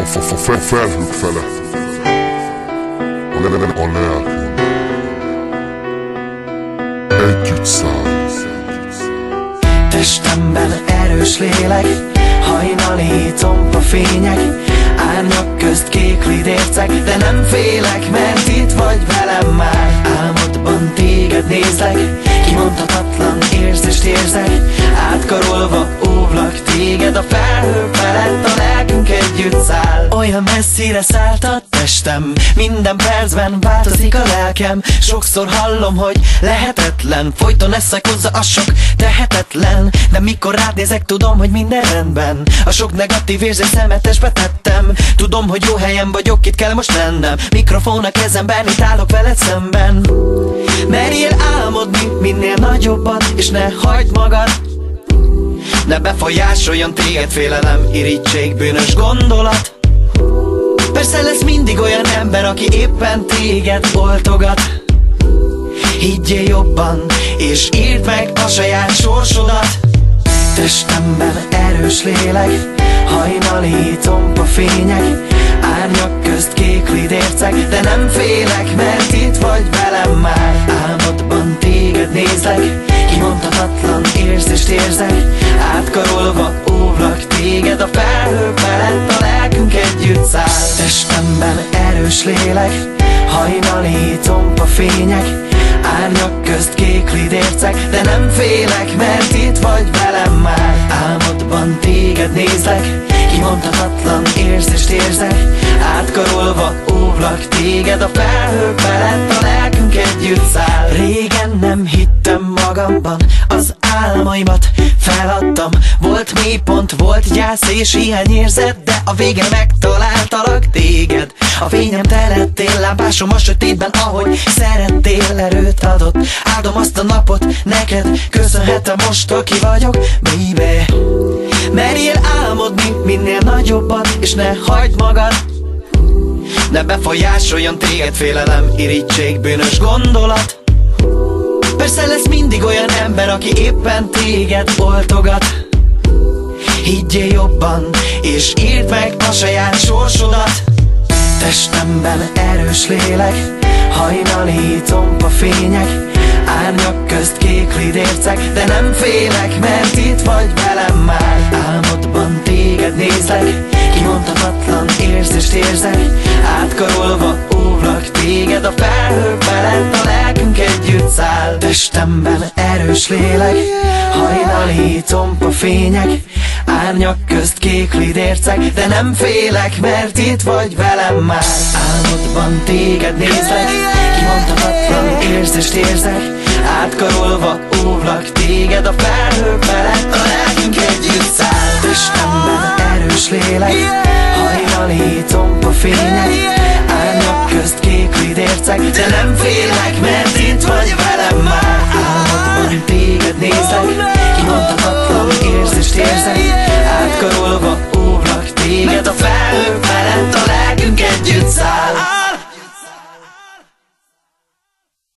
felhők felett a lelkünk együtt száll. Testemben erős lélek, hajnali tompa fények, árnyak közt kék lidércek, de nem félek, mert itt vagy velem már. Álmodban téged nézlek, kimondhatatlan érzést érzek, átkarolva óvlak téged a felhők felett, a lelkünk együtt száll. Olyan messzire szállt a testem, minden percben változik a lelkem. Sokszor hallom, hogy lehetetlen, folyton eszek hozzá a sok tehetetlen, de mikor rád nézek, tudom, hogy minden rendben. A sok negatív érzés szemetesbe tettem, tudom, hogy jó helyen vagyok, itt kell most lennem. Mikrofon a kezemben, itt állok veled szemben. Merjél álmodni minél nagyobbat, és ne hagyd magad, ne befolyásoljon téged félelem, irítség, bűnös gondolat. Persze lesz mindig olyan ember, aki éppen téged oltogat. Higgyél jobban, és írd meg a saját sorsodat. Testemben erős lélek, hajnali tompa fények, árnyak közt kék lidércek, de nem félek, mert itt vagy velem már. Álmodban téged nézlek, kimondhatatlan érzést érzek, átkarolva óvlak téged a felhők felett, a lelkünk együtt száll. Testemben erős lélek, hajnali tompa fények, árnyak közt kék lidércek, de nem félek, mert itt vagy velem már. Álmodban téged nézlek, kimondhatatlan érzést érzek, átkarolva óvlak téged a felhők felett, a lelkünk együtt száll. Régen nem hittem magamban, az álmaimat feladtam. Volt mélypont, volt gyász és hiányérzet, de a végén megtaláltalak téged. A fényem te lettél, lámpásom a sötétben, ahogy szerettél, erőt adott. Áldom azt a napot, neked köszönhetem most, aki vagyok, baby. Merjél álmodni minél nagyobbat, és ne hagyd magad, ne befolyásoljon téged félelem, irítség, bűnös gondolat. Persze lesz mindig olyan ember, aki éppen téged oltogat. Higgyél jobban, és írd meg a saját sorsodat. Testemben erős lélek, hajnali tompa fények, árnyak közt kék lidércek, de nem félek, mert itt vagy velem már. Álmodban téged nézlek, kimondhatatlan érzést érzek, átkarolva óvlak téged a felhők felett, a lelkünk együtt száll. Testemben erős lélek, hajnali tompa fények, árnyak közt kék lidércek, de nem félek, mert itt vagy velem már. Álmodban téged nézlek, kimondhatatlan érzést érzek, átkarolva óvlak téged a felhők felett, a lelkünk együtt száll. Testemben erős lélek, hajnali tompa fények, árnyak közt kék lidércek, de nem félek, mert itt vagy velem már. Álmodban téged nézlek, kimondhatatlan érzést érzek, átkarolva óvlak téged a felhők felett, a lelkünk együtt száll.